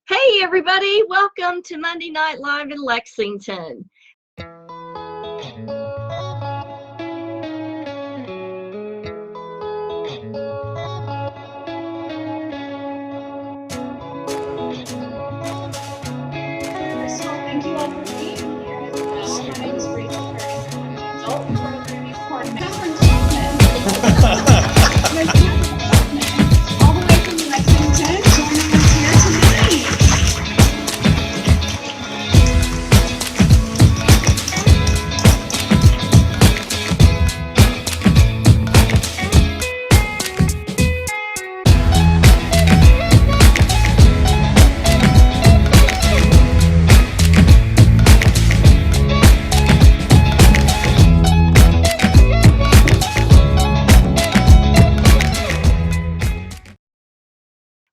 Hey everybody, welcome to Monday Night Live in Lexington. First of all, thank you all for being here. As you know, my name is Rachel. I'm an adult programming coordinator. Kathryn Kauffman, all the way from Lexington, joining us here tonight.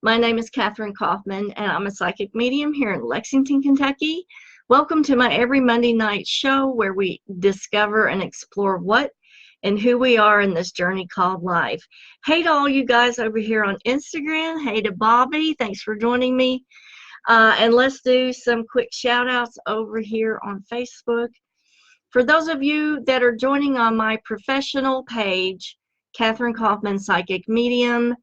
My name is Kathryn Kauffman, and I'm a psychic medium here in Lexington, Kentucky. Welcome to my every Monday night show where we discover and explore what and who we are in this journey called life. Hey to all you guys over here on Instagram. Hey to Bobby. Thanks for joining me. And let's do some quick shout outs over here on Facebook. For those of you that are joining on my professional page, Kathryn Kauffman Psychic Medium,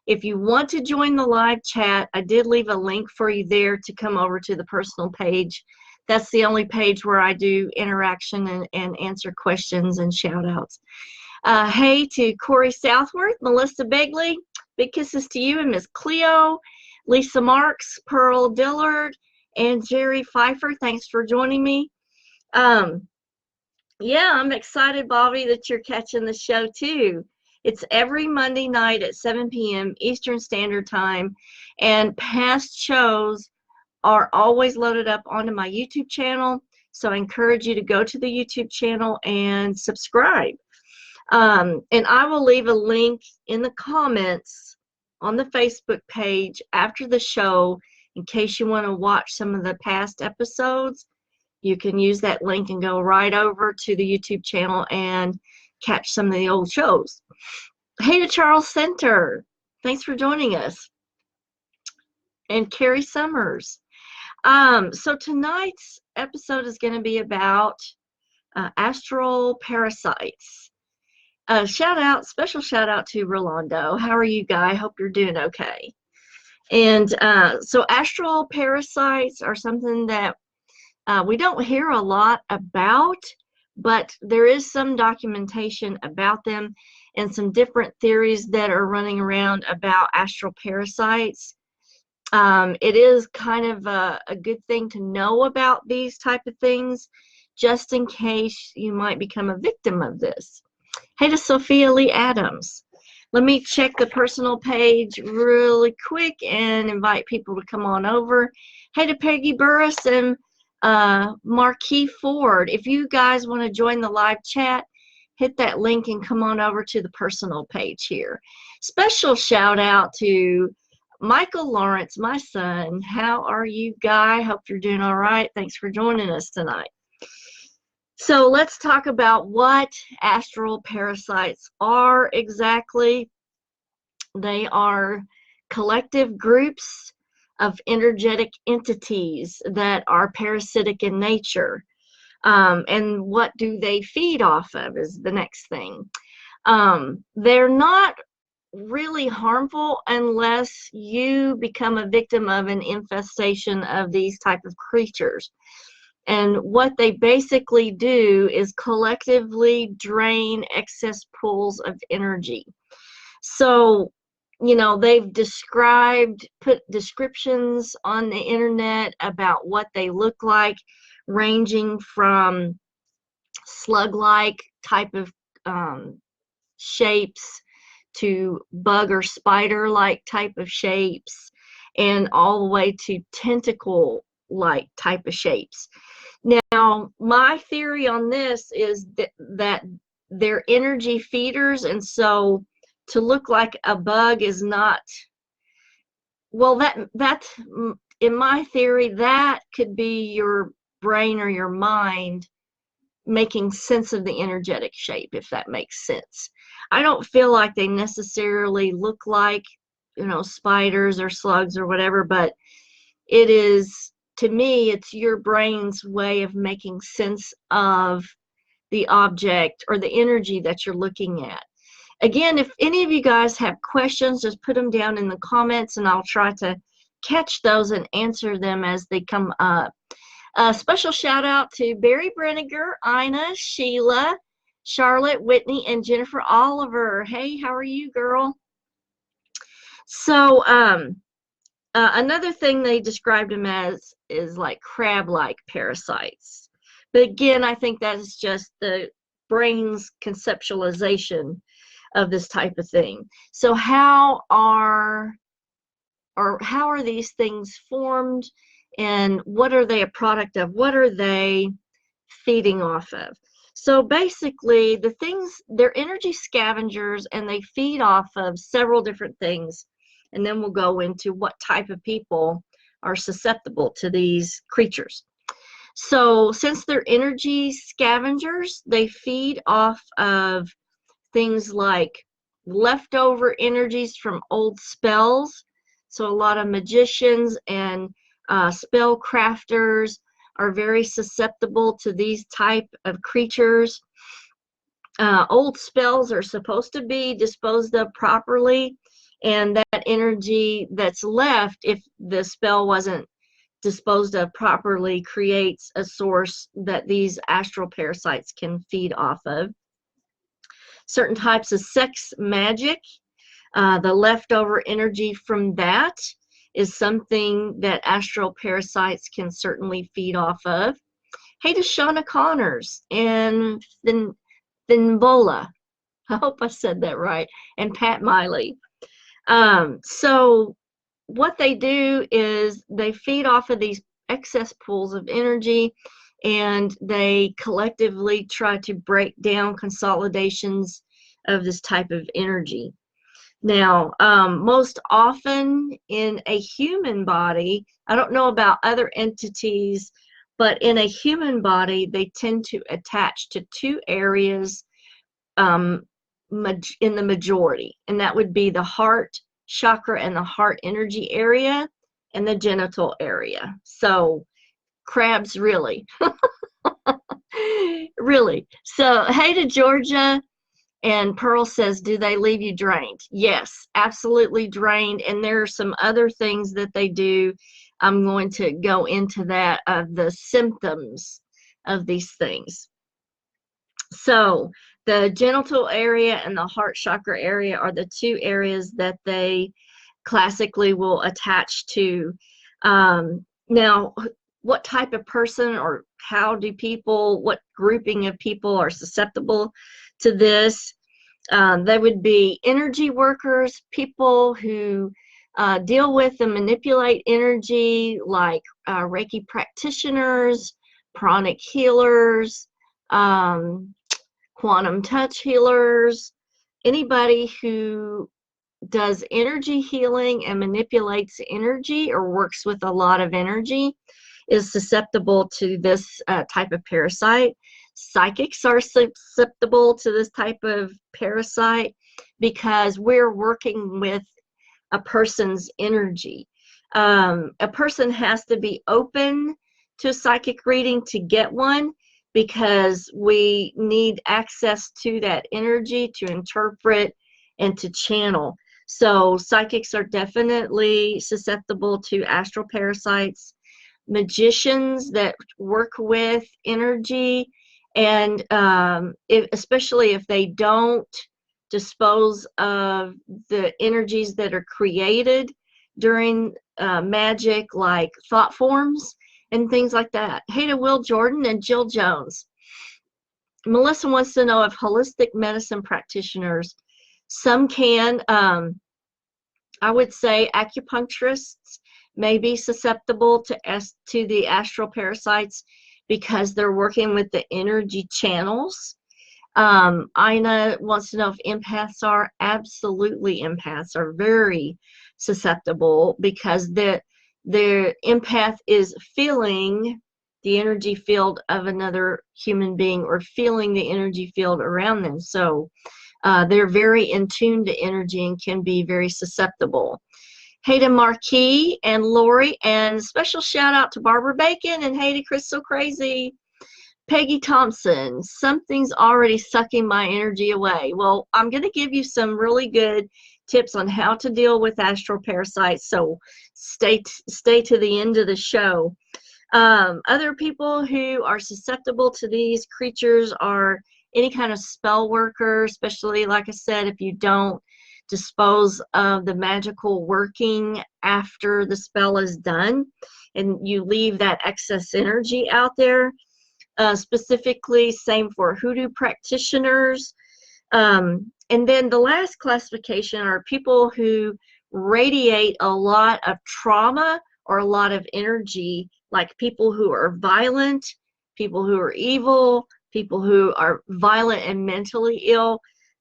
if you want to join the live chat, I did leave a link for you there to come over to the personal page. That's the only page where I do interaction and answer questions and shout outs. Hey to Corey Southworth, Melissa Begley, big kisses to you, and Miss Cleo, Lisa Marks, Pearl Dillard, and Jerry Pfeiffer. Thanks for joining me. Yeah, I'm excited, Bobby, that you're catching the show too. It's every Monday night at 7 p.m. Eastern Standard Time, and past shows are always loaded up onto my YouTube channel, so I encourage you to go to the YouTube channel and subscribe. And I will leave a link in the comments on the Facebook page after the show in case you want to watch some of the past episodes. You can use that link and go right over to the YouTube channel and catch some of the old shows. Hey to Charles Center. Thanks for joining us. And Carrie Summers. So tonight's episode is going to be about astral parasites. Special shout out to Rolando. How are you, Guy? Hope you're doing okay. And so astral parasites are something that we don't hear a lot about, but there is some documentation about them and some different theories that are running around about astral parasites. It is kind of a good thing to know about these type of things, just in case you might become a victim of this. Hey to Sophia Lee Adams. Let me check the personal page really quick and invite people to come on over. Hey to Peggy Burris and Marquis Ford. If you guys want to join the live chat, hit that link and come on over to the personal page here. Special shout out to Michael Lawrence, my son. How are you, Guy? Hope you're doing all right. Thanks for joining us tonight. So let's talk about what astral parasites are exactly. They are collective groups of energetic entities that are parasitic in nature. And what do they feed off of is the next thing. They're not really harmful unless you become a victim of an infestation of these type of creatures. And what they basically do is collectively drain excess pools of energy. So, you know, they've put descriptions on the internet about what they look like, ranging from slug-like type of shapes to bug or spider-like type of shapes, and all the way to tentacle-like type of shapes. Now, my theory on this is that they're energy feeders, and so to look like a bug is not, well, that in my theory, that could be your brain or your mind making sense of the energetic shape, if that makes sense. I don't feel like they necessarily look like, you know, spiders or slugs or whatever, but it is, to me, it's your brain's way of making sense of the object or the energy that you're looking at. Again, if any of you guys have questions, just put them down in the comments and I'll try to catch those and answer them as they come up. A special shout out to Barry Brenniger, Ina, Sheila, Charlotte, Whitney, and Jennifer Oliver. Hey, how are you, girl? So another thing they described them as is like crab-like parasites. But again, I think that is just the brain's conceptualization of this type of thing. So how are these things formed, and what are they a product of? What are they feeding off of? So basically, the things, they're energy scavengers, and they feed off of several different things. And then we'll go into what type of people are susceptible to these creatures. So since they're energy scavengers, they feed off of things like leftover energies from old spells. So a lot of magicians and spell crafters are very susceptible to these type of creatures. Old spells are supposed to be disposed of properly, and that energy that's left, if the spell wasn't disposed of properly, creates a source that these astral parasites can feed off of. Certain types of sex magic, the leftover energy from that is something that astral parasites can certainly feed off of. Hey to Shauna Connors and Thinbola. I hope I said that right. And Pat Miley. So what they do is they feed off of these excess pools of energy, and they collectively try to break down consolidations of this type of energy. Now, most often in a human body, I don't know about other entities, but in a human body, they tend to attach to two areas in the majority, and that would be the heart chakra and the heart energy area and the genital area. So crabs, really. Really. So hey to Georgia. And Pearl says, do they leave you drained? Yes, absolutely drained. And there are some other things that they do. I'm going to go into that, of the symptoms of these things. So the genital area and the heart chakra area are the two areas that they classically will attach to. Now, what type of person, or how do people, what grouping of people are susceptible to this? They would be energy workers, people who deal with and manipulate energy, like Reiki practitioners, pranic healers, quantum touch healers, anybody who does energy healing and manipulates energy or works with a lot of energy is susceptible to this type of parasite. Psychics are susceptible to this type of parasite because we're working with a person's energy. A person has to be open to a psychic reading to get one, because we need access to that energy to interpret and to channel. So psychics are definitely susceptible to astral parasites. Magicians that work with energy, and especially if they don't dispose of the energies that are created during magic, like thought forms and things like that. Hey to Will Jordan and Jill Jones. Melissa wants to know if holistic medicine practitioners, some can, I would say acupuncturists may be susceptible to the astral parasites because they're working with the energy channels. Ina wants to know if empaths are. Absolutely, empaths are very susceptible because the empath is feeling the energy field of another human being, or feeling the energy field around them. So they're very in tune to energy and can be very susceptible. Hey to Marquis and Lori, and special shout out to Barbara Bacon, and hey to Crystal Crazy. Peggy Thompson, something's already sucking my energy away. Well, I'm going to give you some really good tips on how to deal with astral parasites, so stay to the end of the show. Other people who are susceptible to these creatures are any kind of spell worker, especially, like I said, if you don't dispose of the magical working after the spell is done and you leave that excess energy out there. Specifically, same for hoodoo practitioners. And then the last classification are people who radiate a lot of trauma or a lot of energy, like people who are violent, people who are evil, people who are violent and mentally ill,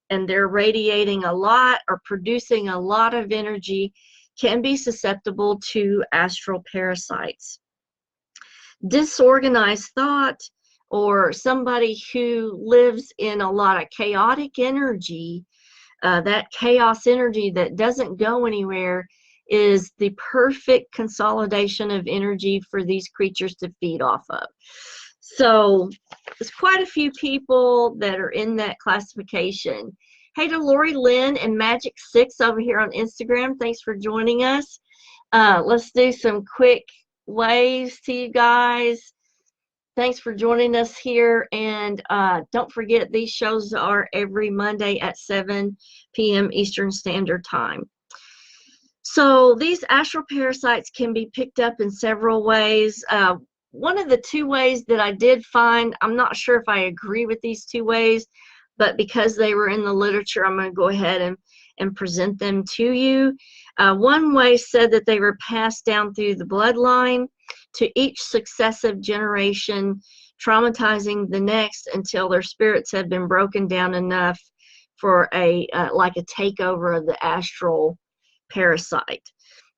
and they're radiating a lot or producing a lot of energy, can be susceptible to astral parasites. Disorganized thought, or somebody who lives in a lot of chaotic energy, that chaos energy that doesn't go anywhere, is the perfect consolidation of energy for these creatures to feed off of. So there's quite a few people that are in that classification. Hey to Lori Lynn and Magic 6 over here on Instagram. Thanks for joining us. Let's do some quick waves to you guys. Thanks for joining us here, and don't forget, these shows are every Monday at 7 p.m. Eastern Standard Time. So these astral parasites can be picked up in several ways. One of the two ways that I did find, I'm not sure if I agree with these two ways, but because they were in the literature, I'm going to go ahead and present them to you. One way said that they were passed down through the bloodline to each successive generation, traumatizing the next until their spirits have been broken down enough for like a takeover of the astral parasite.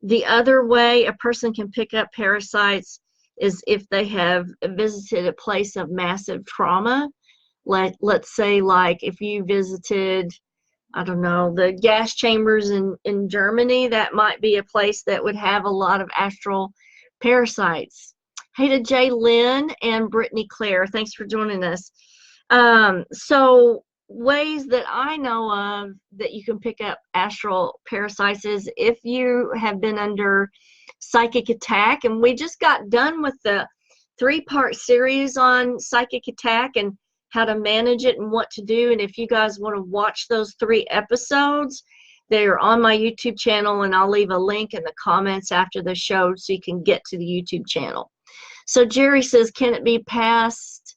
The other way a person can pick up parasites is if they have visited a place of massive trauma. Let's say, like, if you visited, I don't know, the gas chambers in Germany, that might be a place that would have a lot of astral parasites. Hey to Jay Lynn and Brittany Claire, thanks for joining us. So ways that I know of that you can pick up astral parasites is if you have been under psychic attack, and we just got done with the 3-part series on psychic attack and how to manage it and what to do. And if you guys want to watch those 3 episodes, they're on my YouTube channel, and I'll leave a link in the comments after the show so you can get to the YouTube channel. So Jerry says, can it be passed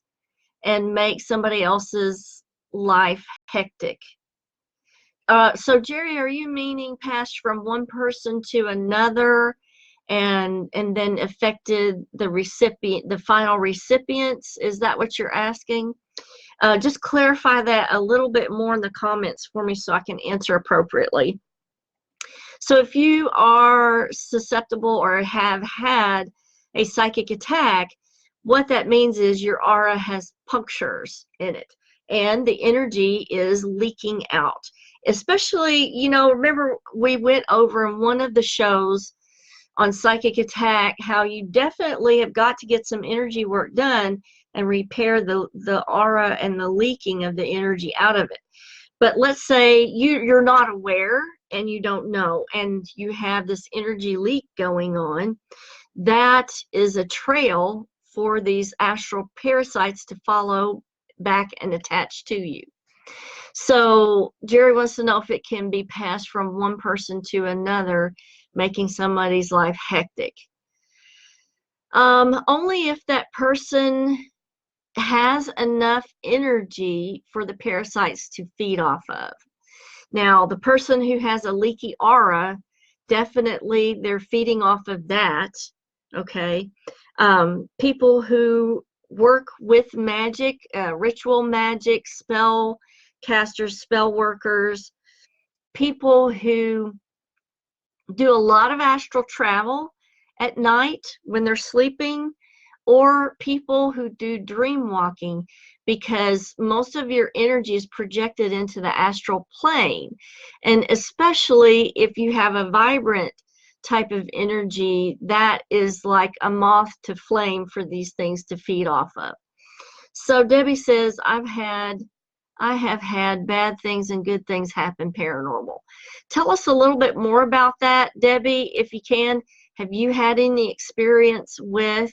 and make somebody else's life hectic? So Jerry, are you meaning passed from one person to another and then affected the recipient, the final recipients? Is that what you're asking? Just clarify that a little bit more in the comments for me so I can answer appropriately. So if you are susceptible or have had a psychic attack, what that means is your aura has punctures in it and the energy is leaking out. Especially, you know, remember we went over in one of the shows on psychic attack how you definitely have got to get some energy work done and repair the aura and the leaking of the energy out of it. But let's say you're not aware and you don't know, and you have this energy leak going on. That is a trail for these astral parasites to follow back and attach to you. So Jerry wants to know if it can be passed from one person to another, making somebody's life hectic. Only if that person has enough energy for the parasites to feed off of. Now, the person who has a leaky aura, definitely they're feeding off of that, okay? People who work with magic, ritual magic, spell casters, spell workers, people who do a lot of astral travel at night when they're sleeping, or people who do dream walking, because most of your energy is projected into the astral plane. And especially if you have a vibrant type of energy, that is like a moth to flame for these things to feed off of. So Debbie says, I have had bad things and good things happen paranormal. Tell us a little bit more about that, Debbie, if you can. Have you had any experience with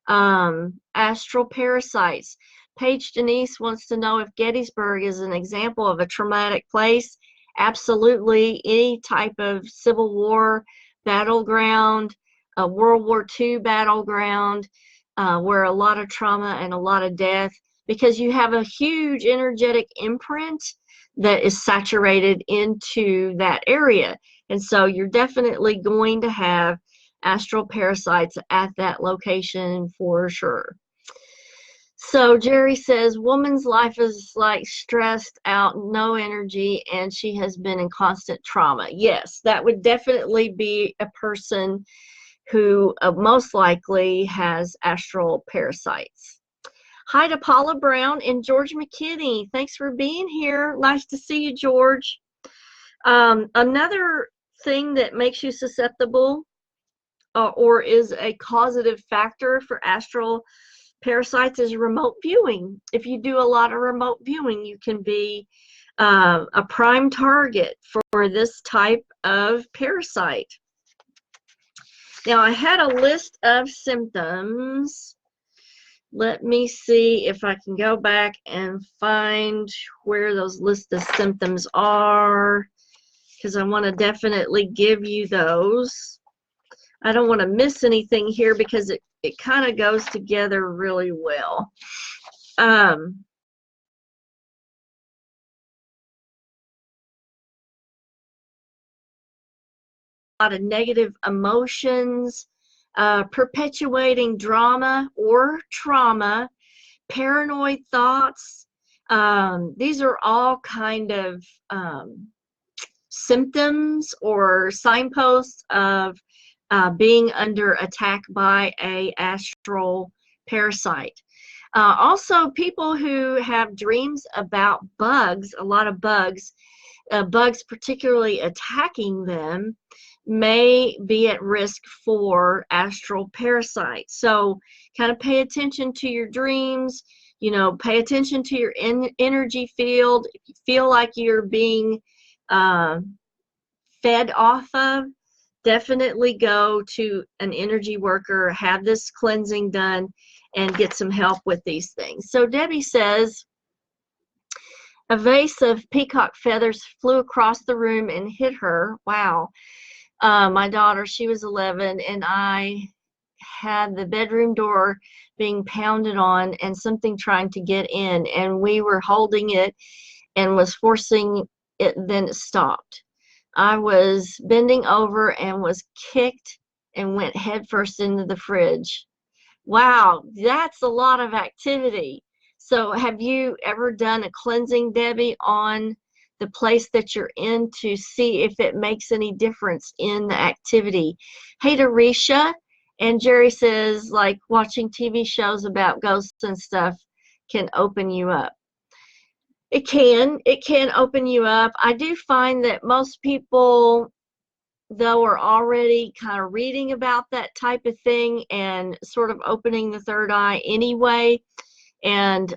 astral parasites? Paige Denise wants to know if Gettysburg is an example of a traumatic place. Absolutely. Any type of Civil War battleground, a World War II battleground, where a lot of trauma and a lot of death, because you have a huge energetic imprint that is saturated into that area. And so you're definitely going to have astral parasites at that location for sure. So Jerry says, woman's life is like stressed out, no energy, and she has been in constant trauma. Yes, that would definitely be a person who most likely has astral parasites. Hi to Paula Brown and George McKinney. Thanks for being here. Nice to see you, George. Another thing that makes you susceptible or is a causative factor for astral parasites is remote viewing. If you do a lot of remote viewing, you can be a prime target for this type of parasite. Now, I had a list of symptoms. Let me see if I can go back and find where those list of symptoms are, because I want to definitely give you those. I don't want to miss anything here because it kind of goes together really well. A lot of negative emotions, perpetuating drama or trauma, paranoid thoughts. These are all kind of symptoms or signposts of being under attack by a astral parasite. Also, people who have dreams about bugs, a lot of bugs, bugs particularly attacking them, may be at risk for astral parasites. So kind of pay attention to your dreams, you know, pay attention to your energy field. If you feel like you're being fed off of, definitely go to an energy worker, have this cleansing done, and get some help with these things. So Debbie says, a vase of peacock feathers flew across the room and hit her. Wow. My daughter, she was 11, and I had the bedroom door being pounded on and something trying to get in, and we were holding it and was forcing it, then it stopped. I was bending over and was kicked and went headfirst into the fridge. Wow, that's a lot of activity. So have you ever done a cleansing, Debbie, on the place that you're in to see if it makes any difference in the activity? Hey to Risha, and Jerry says, like, watching TV shows about ghosts and stuff can open you up. It can open you up. I do find that most people, though, are already kind of reading about that type of thing and sort of opening the third eye anyway, and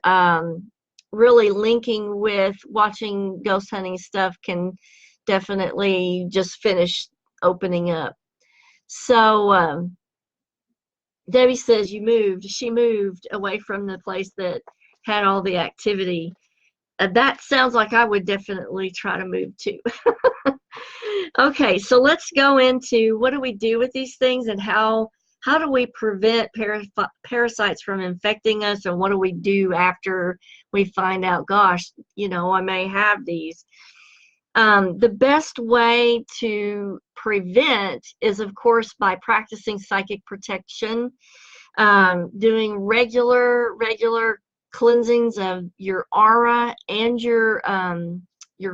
really linking with watching ghost hunting stuff can definitely just finish opening up. So Debbie says she moved away from the place that had all the activity. That sounds like I would definitely try to move too. Okay, so let's go into what do we do with these things and how do we prevent parasites from infecting us, and what do we do after we find out, gosh, you know, I may have these. The best way to prevent is, of course, by practicing psychic protection, doing regular cleansings of your aura and your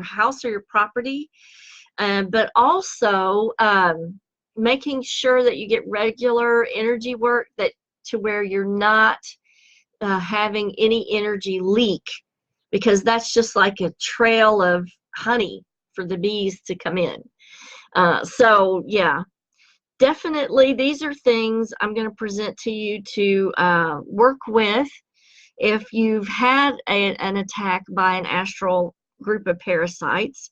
house or your property, but also making sure that you get regular energy work to where you're not having any energy leak, because that's just like a trail of honey for the bees to come in. So yeah, definitely, these are things I'm going to present to you to work with if you've had an attack by an astral group of parasites.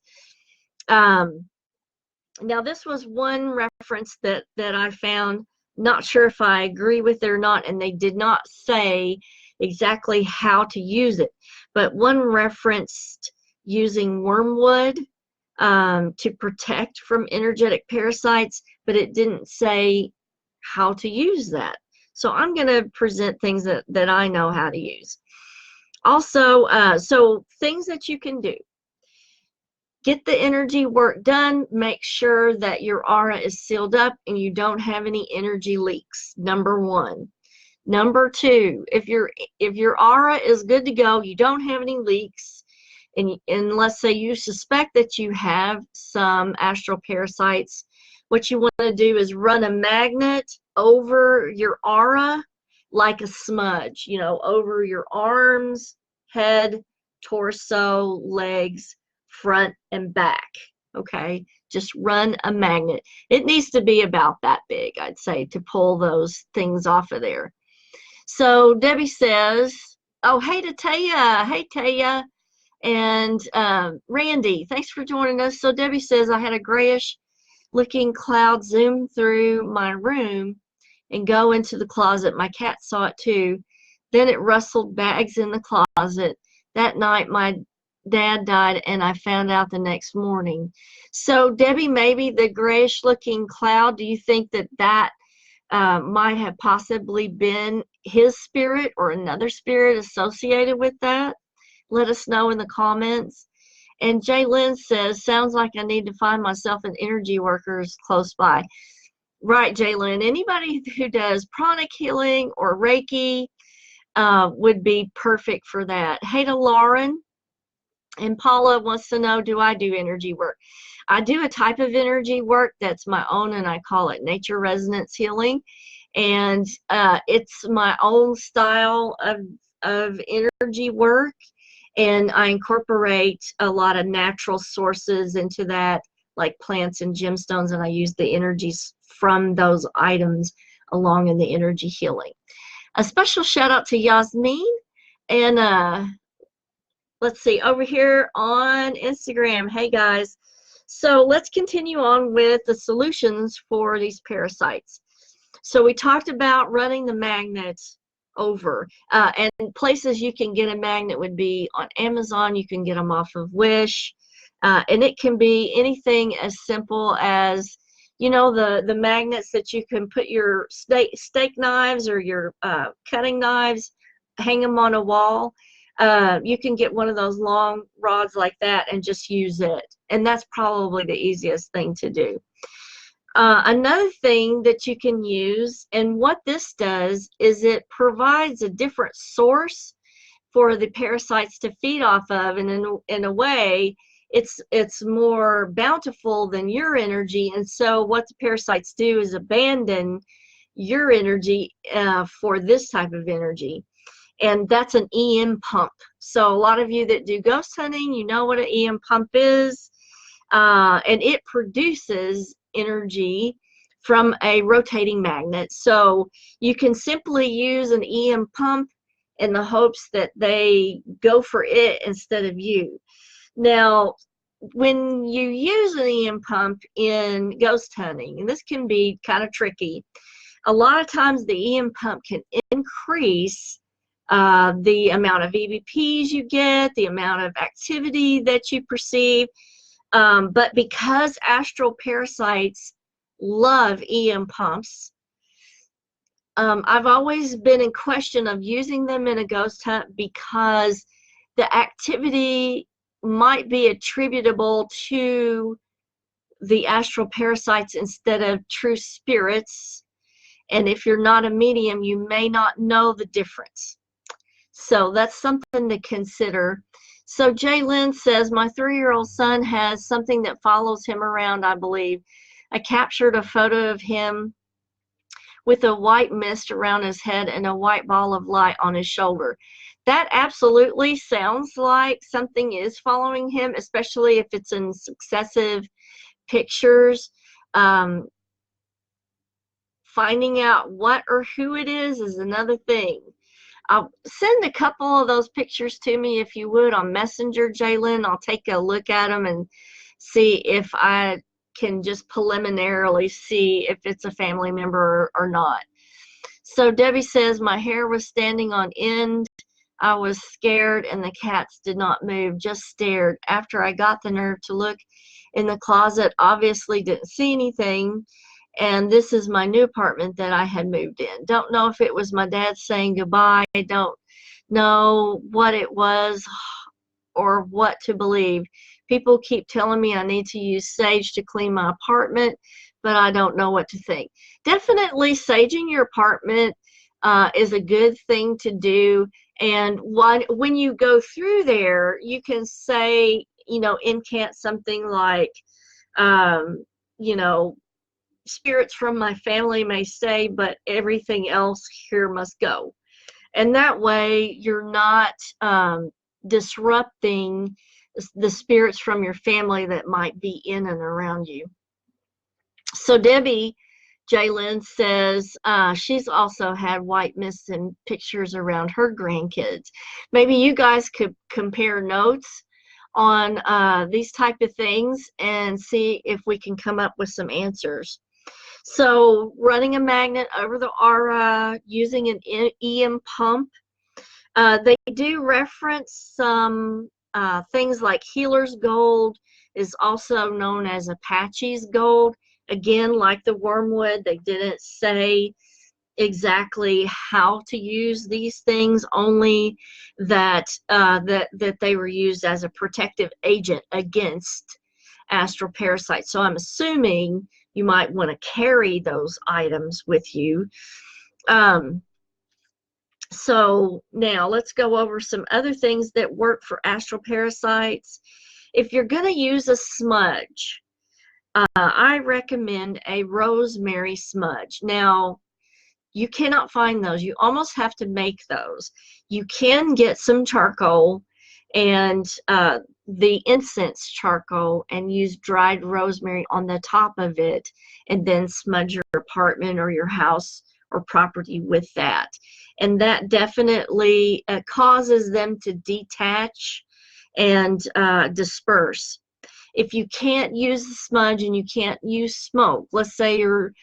Now, this was one reference that I found. Not sure if I agree with it or not, and they did not say exactly how to use it. But one referenced using wormwood to protect from energetic parasites, but it didn't say how to use that. So I'm going to present things that I know how to use. Also, so things that you can do. Get the energy work done. Make sure that your aura is sealed up and you don't have any energy leaks. Number one. Number two, if your aura is good to go, you don't have any leaks, and let's say you suspect that you have some astral parasites, what you want to do is run a magnet over your aura like a smudge, over your arms, head, torso, legs, front and back. Okay, just run a magnet. It needs to be about that big, I'd say, to pull those things off of there. So Debbie says, oh, hey to Taya. Hey, Taya. And Randy, thanks for joining us. So Debbie says, I had a grayish looking cloud zoom through my room and go into the closet. My cat saw it too. Then it rustled bags in the closet. That night, my dad died, and I found out the next morning. So Debbie, maybe the grayish looking cloud, do you think that might have possibly been his spirit or another spirit associated with that? Let us know in the comments. And Jaylyn says, sounds like I need to find myself an energy workers close by. Right, Jaylyn. Anybody who does pranic healing or Reiki would be perfect for that. Hey to Lauren. And Paula wants to know, do I do energy work? I do a type of energy work that's my own, and I call it nature resonance healing. And it's my own style of energy work. And I incorporate a lot of natural sources into that, like plants and gemstones, and I use the energies from those items along in the energy healing. A special shout out to Yasmin, and let's see, over here on Instagram. Hey guys. So let's continue on with the solutions for these parasites. So we talked about running the magnets over, and places you can get a magnet would be on Amazon. You can get them off of Wish, and it can be anything as simple as, the magnets that you can put your steak knives or your cutting knives, hang them on a wall. You can get one of those long rods like that and just use it, and that's probably the easiest thing to do. Another thing that you can use, and what this does is it provides a different source for the parasites to feed off of, and in a way it's more bountiful than your energy. And so what the parasites do is abandon your energy for this type of energy, and that's an EM pump. So a lot of you that do ghost hunting, you know what an EM pump is, and it produces energy from a rotating magnet. So you can simply use an EM pump in the hopes that they go for it instead of you. Now, when you use an EM pump in ghost hunting, and this can be kind of tricky, a lot of times the EM pump can increase the amount of EVPs you get, the amount of activity that you perceive. But because astral parasites love EM pumps, I've always been in question of using them in a ghost hunt because the activity might be attributable to the astral parasites instead of true spirits. And if you're not a medium, you may not know the difference. So that's something to consider. So Jaylyn says, my 3-year-old son has something that follows him around, I believe. I captured a photo of him with a white mist around his head and a white ball of light on his shoulder. That absolutely sounds like something is following him, especially if it's in successive pictures. finding out what or who it is another thing. I'll send a couple of those pictures to me if you would on Messenger, Jalen. I'll take a look at them and see if I can just preliminarily see if it's a family member or not. So Debbie says, my hair was standing on end. I was scared and the cats did not move, just stared. After I got the nerve to look in the closet, obviously didn't see anything. And this is my new apartment that I had moved in. Don't know if it was my dad saying goodbye. I don't know what it was or what to believe. People keep telling me I need to use sage to clean my apartment, but I don't know what to think. Definitely saging your apartment is a good thing to do. And when you go through there, you can say, incant something like, spirits from my family may stay, but everything else here must go. And that way you're not disrupting the spirits from your family that might be in and around you. So Debbie Jalen says she's also had white mist and pictures around her grandkids. Maybe you guys could compare notes on these type of things and see if we can come up with some answers. So running a magnet over the aura, using an EM pump. They do reference some things like healer's gold is also known as Apache's gold. Again, like the wormwood, they didn't say exactly how to use these things, only that that they were used as a protective agent against astral parasites. So I'm assuming you might want to carry those items with you. So now let's go over some other things that work for astral parasites. If you're going to use a smudge, I recommend a rosemary smudge. Now, you cannot find those. You almost have to make those. You can get some charcoal and the incense charcoal and use dried rosemary on the top of it, and then smudge your apartment or your house or property with that. And that definitely causes them to detach and disperse. If you can't use the smudge and you can't use smoke, let's say you're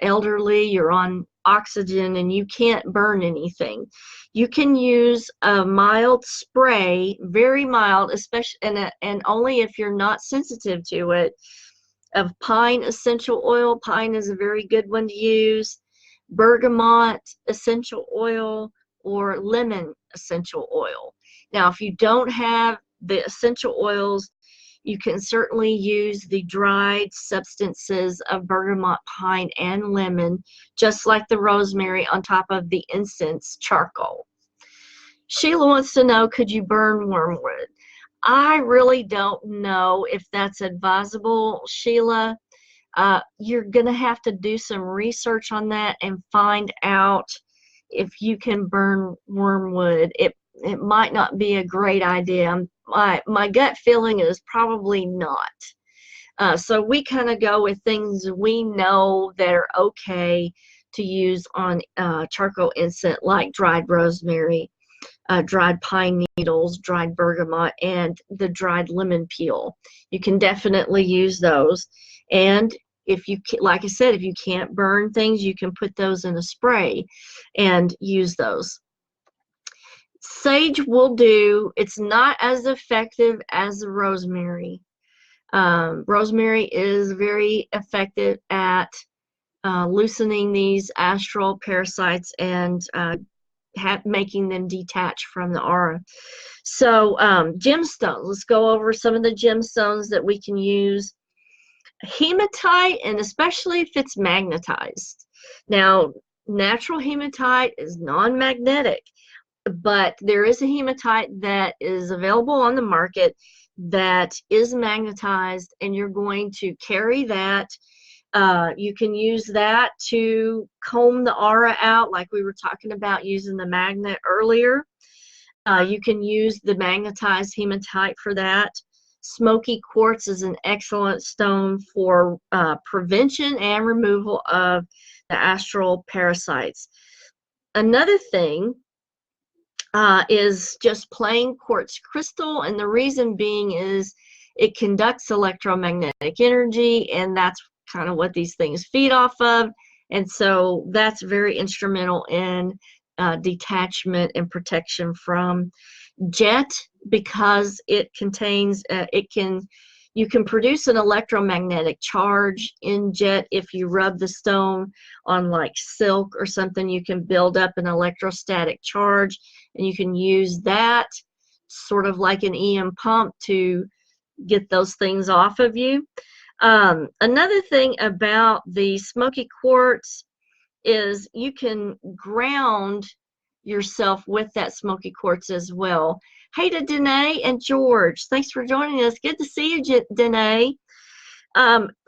elderly, you're on oxygen and you can't burn anything, you can use a mild spray, very mild, especially and only if you're not sensitive to it, of pine essential oil. Pine is a very good one to use. Bergamot essential oil or lemon essential oil. Now, if you don't have the essential oils, you can certainly use the dried substances of bergamot, pine, and lemon, just like the rosemary, on top of the incense charcoal. Sheila wants to know, could you burn wormwood? I really don't know if that's advisable, Sheila. You're going to have to do some research on that and find out if you can burn wormwood. It might not be a great idea. My gut feeling is probably not. So we kind of go with things we know that are okay to use on charcoal incense, like dried rosemary, dried pine needles, dried bergamot, and the dried lemon peel. You can definitely use those. And if you, like I said, if you can't burn things, you can put those in a spray and use those. Sage will do. It's not as effective as the rosemary. Rosemary is very effective at loosening these astral parasites and making them detach from the aura. So gemstones, let's go over some of the gemstones that we can use. Hematite, and especially if it's magnetized. Now, natural hematite is non-magnetic, but there is a hematite that is available on the market that is magnetized, and you're going to carry that. You can use that to comb the aura out, like we were talking about using the magnet earlier. You can use the magnetized hematite for that. Smoky quartz is an excellent stone for prevention and removal of the astral parasites. Another thing is just plain quartz crystal, and the reason being is it conducts electromagnetic energy, and that's kind of what these things feed off of, and so that's very instrumental in detachment and protection from jet, because it contains you can produce an electromagnetic charge in jet. If you rub the stone on like silk or something, you can build up an electrostatic charge, and you can use that sort of like an EM pump to get those things off of you. Another thing about the smoky quartz is you can ground yourself with that smoky quartz as well. Hey to Danae and George, thanks for joining us. Good to see you, Danae.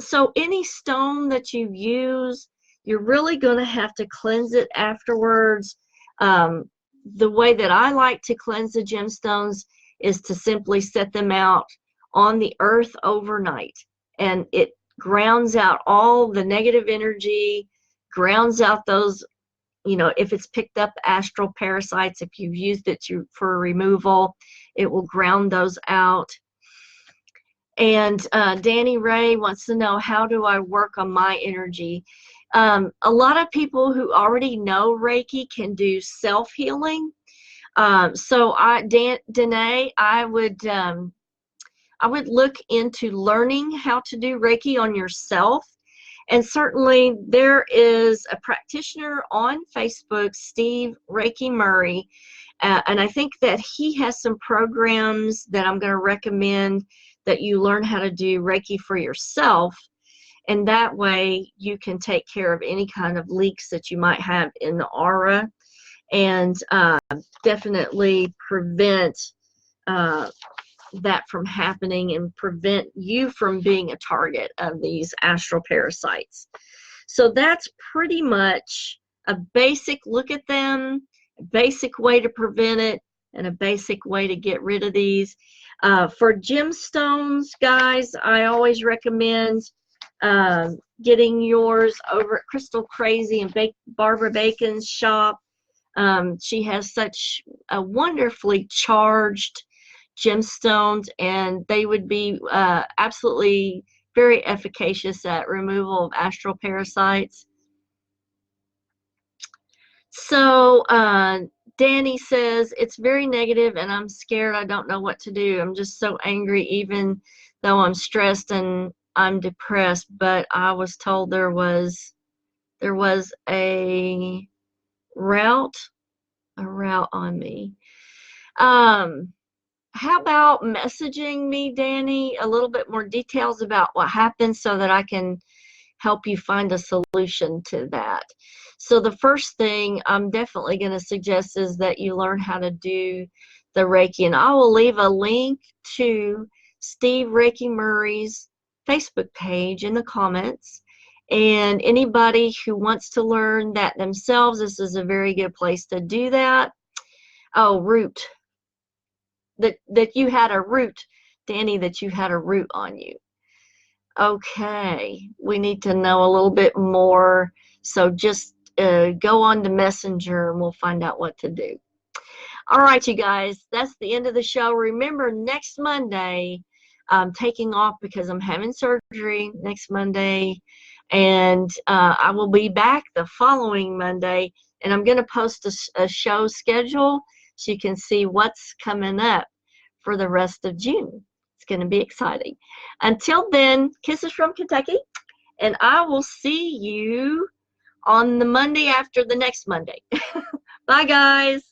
So any stone that you use, you're really going to have to cleanse it afterwards. The way that I like to cleanse the gemstones is to simply set them out on the earth overnight, and it grounds out all the negative energy, grounds out those, you know, if it's picked up astral parasites, if you've used it for removal, it will ground those out. And Danny Ray wants to know, how do I work on my energy? A lot of people who already know Reiki can do self-healing. So Danae, I would look into learning how to do Reiki on yourself. And certainly there is a practitioner on Facebook, Steve Reiki Murray, and I think that he has some programs that I'm going to recommend that you learn how to do Reiki for yourself, and that way you can take care of any kind of leaks that you might have in the aura, and definitely prevent that from happening and prevent you from being a target of these astral parasites. So that's pretty much a basic look at them, a basic way to prevent it, and a basic way to get rid of these. For gemstones, guys, I always recommend getting yours over at Crystal Crazy and Barbara Bacon's shop. She has such a wonderfully charged gemstones, and they would be absolutely very efficacious at removal of astral parasites. So Danny says, it's very negative and I'm scared. I don't know what to do. I'm just so angry, even though I'm stressed and I'm depressed. But I was told there was a route on me. How about messaging me, Danny, a little bit more details about what happened so that I can help you find a solution to that. So the first thing I'm definitely going to suggest is that you learn how to do the Reiki. And I will leave a link to Steve Reiki Murray's Facebook page in the comments. And anybody who wants to learn that themselves, this is a very good place to do that. Oh, root. That you had a root, Danny, that you had a root on you. Okay, we need to know a little bit more. So just go on to Messenger and we'll find out what to do. All right, you guys, that's the end of the show. Remember, next Monday, I'm taking off because I'm having surgery next Monday. And I will be back the following Monday. And I'm going to post a show schedule so you can see what's coming up for the rest of June. It's going to be exciting. Until then, kisses from Kentucky, and I will see you on the Monday after the next Monday. Bye, guys.